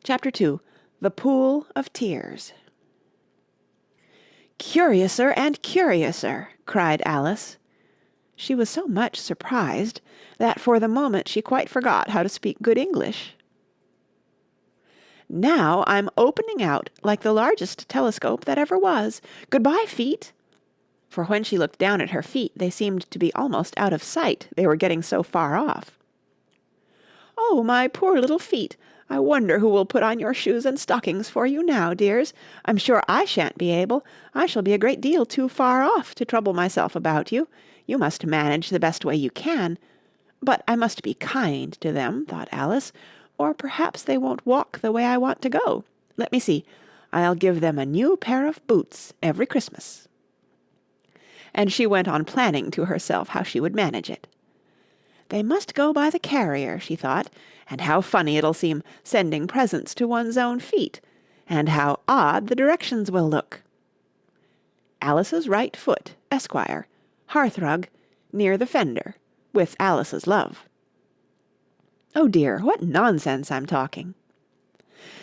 Chapter 2. The Pool of Tears. "Curiouser and curiouser!" cried Alice. She was so much surprised that for the moment she quite forgot how to speak good English. "Now I'm opening out like the largest telescope that ever was. Good-bye, feet!" For when she looked down at her feet, they seemed to be almost out of sight, they were getting so far off. "Oh, my poor little feet! I wonder who will put on your shoes and stockings for you now, dears. I'm sure I shan't be able. I shall be a great deal too far off to trouble myself about you. You must manage the best way you can. But I must be kind to them," thought Alice, "or perhaps they won't walk the way I want to go. Let me see. I'll give them a new pair of boots every Christmas." And she went on planning to herself how she would manage it. "They must go by the carrier," she thought, "and how funny it'll seem sending presents to one's own feet, and how odd the directions will look. Alice's right foot, Esquire, hearthrug, near the fender, with Alice's love. Oh dear, what nonsense I'm talking!"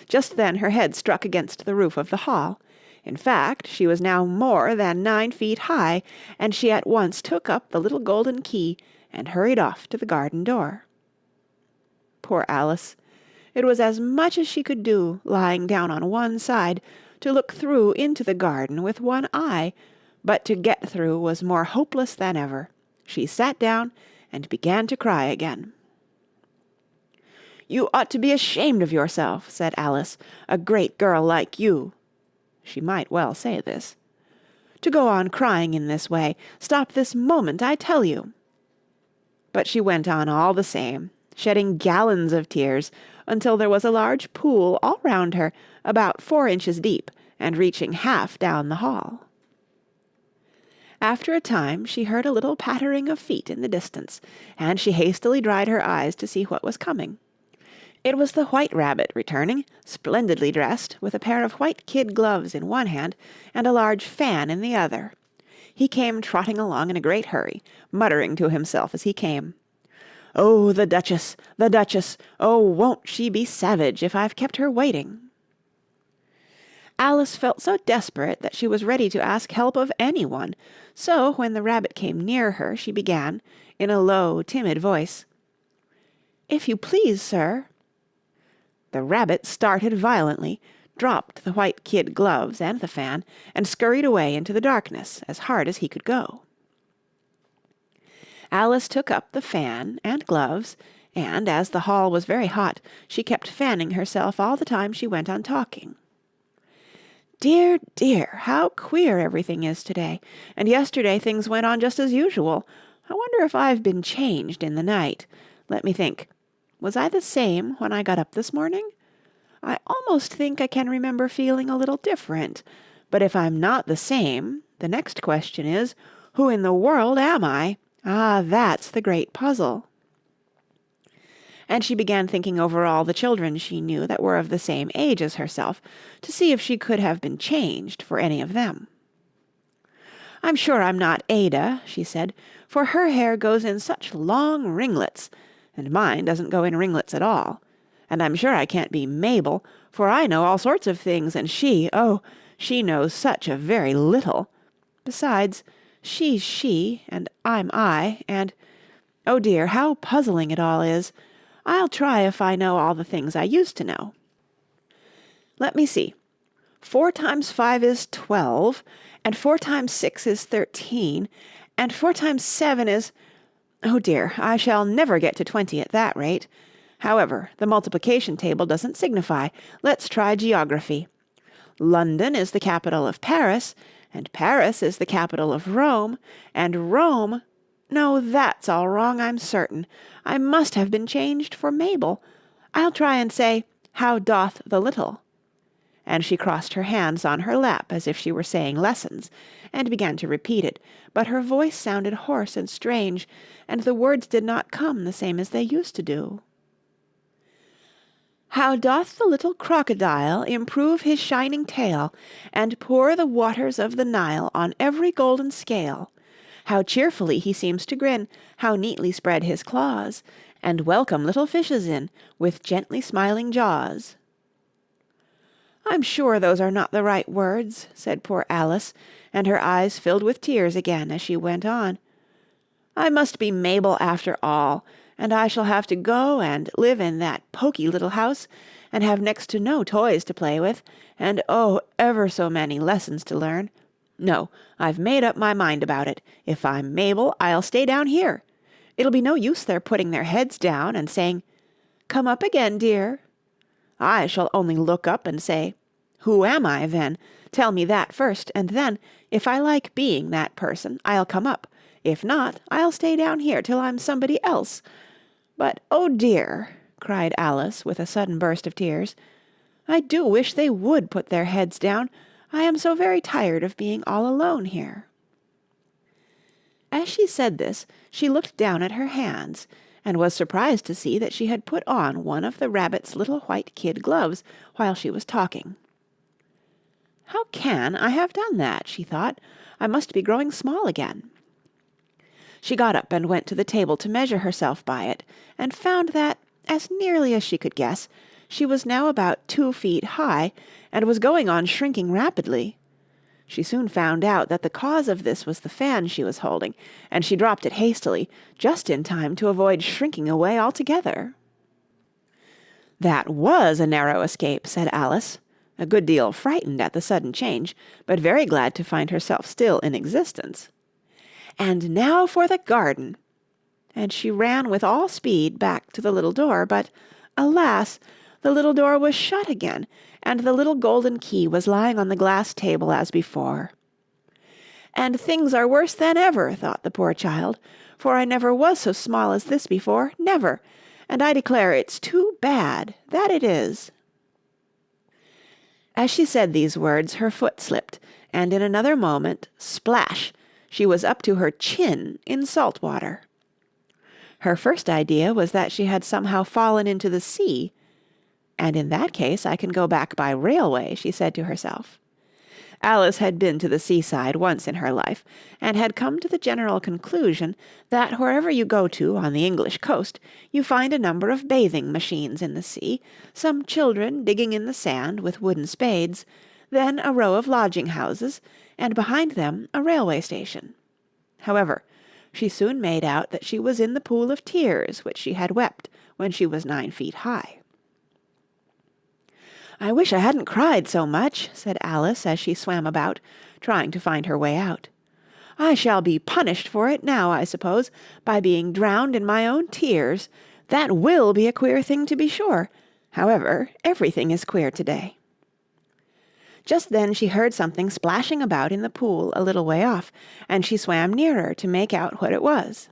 Just then her head struck against the roof of the hall. In fact, she was now more than 9 feet high, and she at once took up the little golden key and hurried off to the garden door. Poor Alice! It was as much as she could do, lying down on one side, to look through into the garden with one eye, but to get through was more hopeless than ever. She sat down and began to cry again. "You ought to be ashamed of yourself," said Alice, "a great girl like you." She might well say this. "To go on crying in this way. Stop this moment, I tell you." But she went on all the same, shedding gallons of tears, until there was a large pool all round her, about 4 inches deep, and reaching half down the hall. After a time she heard a little pattering of feet in the distance, and she hastily dried her eyes to see what was coming. It was the White Rabbit returning, splendidly dressed, with a pair of white kid gloves in one hand and a large fan in the other. He came trotting along in a great hurry, muttering to himself as he came, "Oh, the Duchess, the Duchess! Oh, won't she be savage if I've kept her waiting!" Alice felt so desperate that she was ready to ask help of anyone, so when the rabbit came near her, she began, in a low, timid voice, "If you please, sir." The rabbit started violently, dropped the white kid gloves and the fan, and scurried away into the darkness as hard as he could go. Alice took up the fan and gloves, and, as the hall was very hot, she kept fanning herself all the time she went on talking. "Dear, dear, how queer everything is today, and yesterday things went on just as usual. I wonder if I've been changed in the night. Let me think. Was I the same when I got up this morning? I almost think I can remember feeling a little different. But if I'm not the same, the next question is, who in the world am I? Ah, that's the great puzzle." And she began thinking over all the children she knew that were of the same age as herself, to see if she could have been changed for any of them. "I'm sure I'm not Ada," she said, "for her hair goes in such long ringlets, and mine doesn't go in ringlets at all. And I'm sure I can't be Mabel, for I know all sorts of things, and she, oh, she knows such a very little. Besides, she's she, and I'm I, and, oh dear, how puzzling it all is. I'll try if I know all the things I used to know. Let me see. 4 times 5 is 12, and 4 times 6 is 13, and 4 times 7 is... Oh dear, I shall never get to 20 at that rate. However, the multiplication table doesn't signify. Let's try geography. London is the capital of Paris, and Paris is the capital of Rome, and Rome... No, that's all wrong, I'm certain. I must have been changed for Mabel. I'll try and say, how doth the little? And she crossed her hands on her lap as if she were saying lessons, and began to repeat it, but her voice sounded hoarse and strange, and the words did not come the same as they used to do. How doth the little crocodile improve his shining tail, and pour the waters of the Nile on every golden scale? How cheerfully he seems to grin, how neatly spread his claws, and welcome little fishes in, with gently smiling jaws. I'm sure those are not the right words, said poor Alice, and her eyes filled with tears again as she went on. I must be Mabel after all, and I shall have to go and live in that poky little house, and have next to no toys to play with, and oh, ever so many lessons to learn. No, I've made up my mind about it. If I'm Mabel, I'll stay down here. It'll be no use their putting their heads down and saying, "Come up again, dear." I shall only look up and say, "Who am I, then? Tell me that first, and then, if I like being that person, I'll come up. If not, I'll stay down here till I'm somebody else. But, oh dear," cried Alice with a sudden burst of tears, "I do wish they would put their heads down. I am so very tired of being all alone here." As she said this, she looked down at her hands, and was surprised to see that she had put on one of the rabbit's little white kid gloves while she was talking. "How can I have done that?" she thought. "I must be growing small again." She got up and went to the table to measure herself by it, and found that, as nearly as she could guess, she was now about 2 feet high, and was going on shrinking rapidly. She soon found out that the cause of this was the fan she was holding, and she dropped it hastily, just in time to avoid shrinking away altogether. "That was a narrow escape," said Alice, a good deal frightened at the sudden change, but very glad to find herself still in existence. "And now for the garden!" And she ran with all speed back to the little door, but, alas, the little door was shut again, and the little golden key was lying on the glass table as before. "And things are worse than ever," thought the poor child, "for I never was so small as this before, never, and I declare it's too bad, that it is." As she said these words, her foot slipped, and in another moment, splash, she was up to her chin in salt water. Her first idea was that she had somehow fallen into the sea, "And in that case I can go back by railway," she said to herself. Alice had been to the seaside once in her life, and had come to the general conclusion that wherever you go to on the English coast, you find a number of bathing machines in the sea, some children digging in the sand with wooden spades, then a row of lodging-houses, and behind them a railway station. However, she soon made out that she was in the pool of tears which she had wept when she was 9 feet high. "I wish I hadn't cried so much," said Alice as she swam about, trying to find her way out. "I shall be punished for it now, I suppose, by being drowned in my own tears. That will be a queer thing, to be sure. However, everything is queer today." Just then she heard something splashing about in the pool a little way off, and she swam nearer to make out what it was.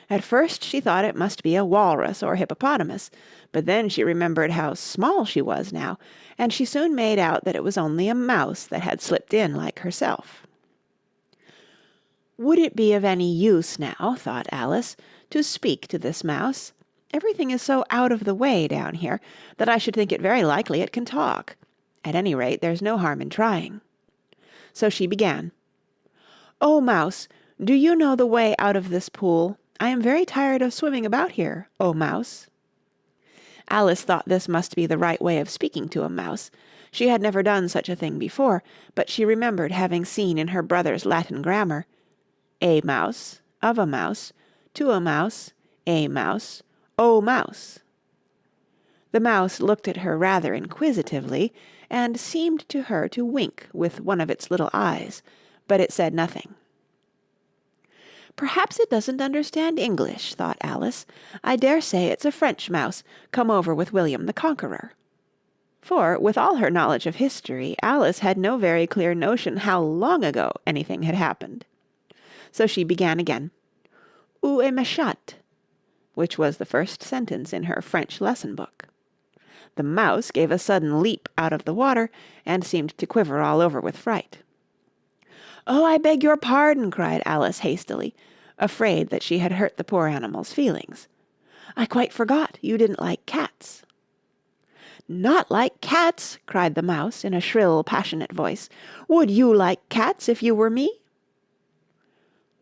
At first she thought it must be a walrus or hippopotamus, but then she remembered how small she was now, and she soon made out that it was only a mouse that had slipped in like herself. "Would it be of any use now," thought Alice, "to speak to this mouse? Everything is so out of the way down here that I should think it very likely it can talk. At any rate, there's no harm in trying." So she began. "Oh, Mouse, do you know the way out of this pool? I am very tired of swimming about here, oh Mouse." Alice thought this must be the right way of speaking to a mouse. She had never done such a thing before, but she remembered having seen in her brother's Latin grammar, "A mouse, of a mouse, to a mouse, a mouse, o mouse." The mouse looked at her rather inquisitively, and seemed to her to wink with one of its little eyes, but it said nothing. "Perhaps it doesn't understand English," thought Alice. "I dare say it's a French mouse, come over with William the Conqueror." For, with all her knowledge of history, Alice had no very clear notion how long ago anything had happened. So she began again, "Où est ma chatte?" which was the first sentence in her French lesson book. The mouse gave a sudden leap out of the water, and seemed to quiver all over with fright. "Oh, I beg your pardon," cried Alice hastily, afraid that she had hurt the poor animal's feelings. "I quite forgot you didn't like cats." "Not like cats!" cried the mouse in a shrill, passionate voice. "Would you like cats if you were me?"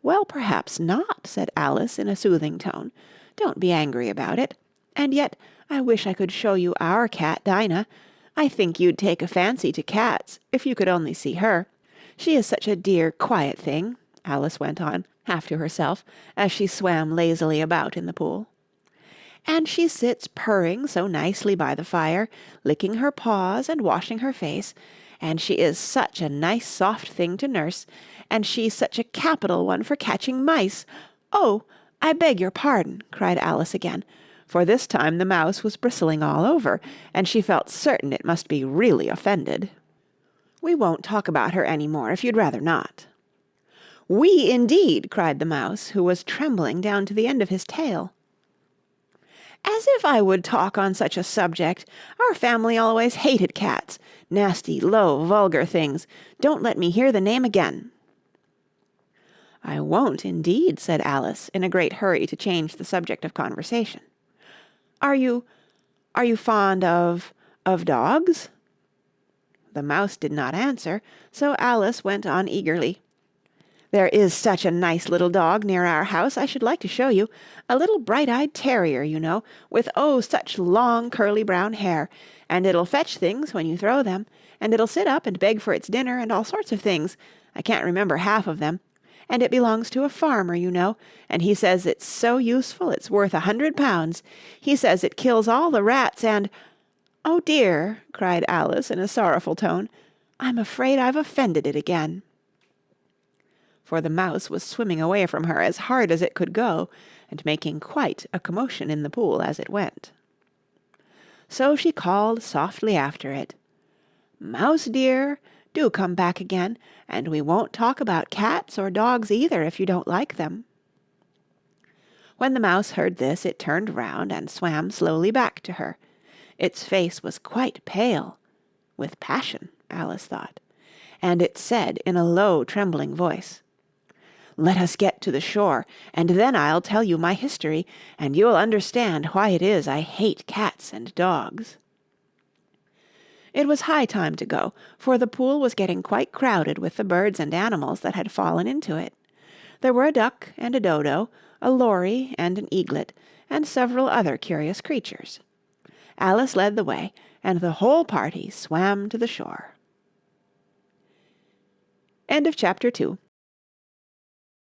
"Well, perhaps not," said Alice in a soothing tone. "Don't be angry about it. And yet I wish I could show you our cat, Dinah. I think you'd take a fancy to cats, if you could only see her. She is such a dear, quiet thing," Alice went on, half to herself, as she swam lazily about in the pool. "And she sits purring so nicely by the fire, licking her paws and washing her face, and she is such a nice soft thing to nurse, and she's such a capital one for catching mice. Oh, I beg your pardon," cried Alice again, for this time the mouse was bristling all over, and she felt certain it must be really offended. "We won't talk about her any more, if you'd rather not." "We, indeed!" cried the mouse, who was trembling down to the end of his tail. "As if I would talk on such a subject! Our family always hated cats. Nasty, low, vulgar things. Don't let me hear the name again." "I won't, indeed," said Alice, in a great hurry to change the subject of conversation. Are you fond of dogs?" The mouse did not answer, so Alice went on eagerly. "There is such a nice little dog near our house I should like to show you. A little bright-eyed terrier, you know, with oh, such long curly brown hair, and it'll fetch things when you throw them, and it'll sit up and beg for its dinner and all sorts of things. I can't remember half of them. And it belongs to a farmer, you know, and he says it's so useful it's worth £100. He says it kills all the rats and—" "Oh dear," cried Alice in a sorrowful tone, "I'm afraid I've offended it again." For the mouse was swimming away from her as hard as it could go, and making quite a commotion in the pool as it went. So she called softly after it, "Mouse dear, do come back again, and we won't talk about cats or dogs either if you don't like them." When the mouse heard this, it turned round and swam slowly back to her. Its face was quite pale, with passion, Alice thought, and it said in a low, trembling voice, "Let us get to the shore, and then I'll tell you my history, and you'll understand why it is I hate cats and dogs." It was high time to go, for the pool was getting quite crowded with the birds and animals that had fallen into it. There were a duck and a dodo, a lory and an eaglet, and several other curious creatures. Alice led the way, and the whole party swam to the shore. End of chapter 2.